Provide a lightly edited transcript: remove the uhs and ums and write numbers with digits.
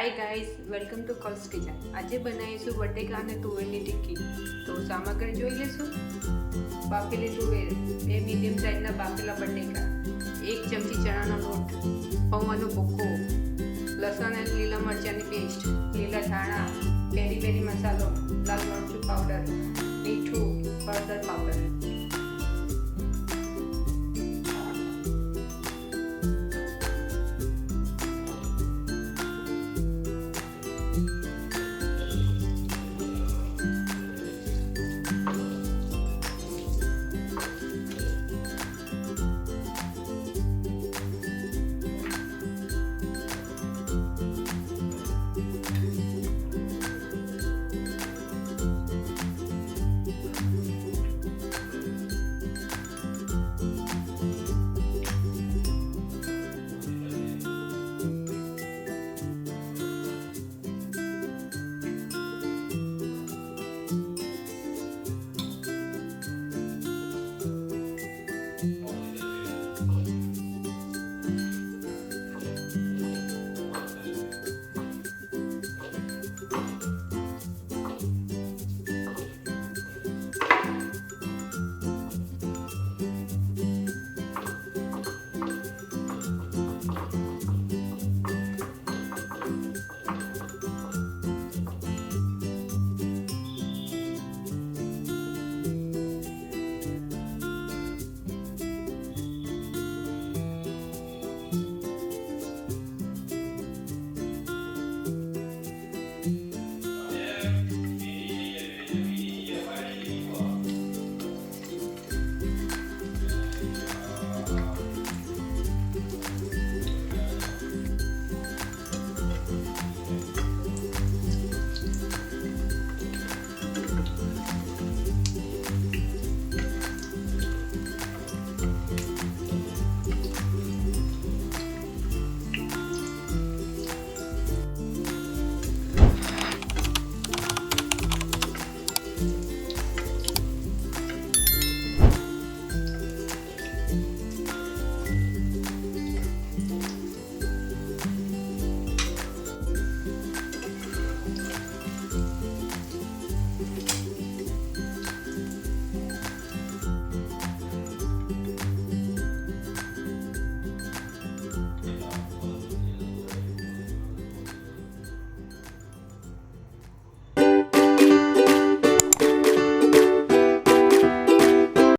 Hi guys, welcome to Kal's kitchen. આજે બનાવીશું બટેકા અને તુવેરની ટિક્કી. તો સામગ્રી જોઈ લઈશું. બાફેલી તુવેર, 2 મીડિયમ સાઇઝના બાફેલા બટેકા, 1 ચમચી ચણાનો લોટ, પૌવાનો ભૂકો, લસણ અને લીલા મરચાંની પેસ્ટ, લીલા ધાણા, પેરી પેરી મસાલો, લાલ મરચું પાવડર, મીઠું, હળદર પાવડર.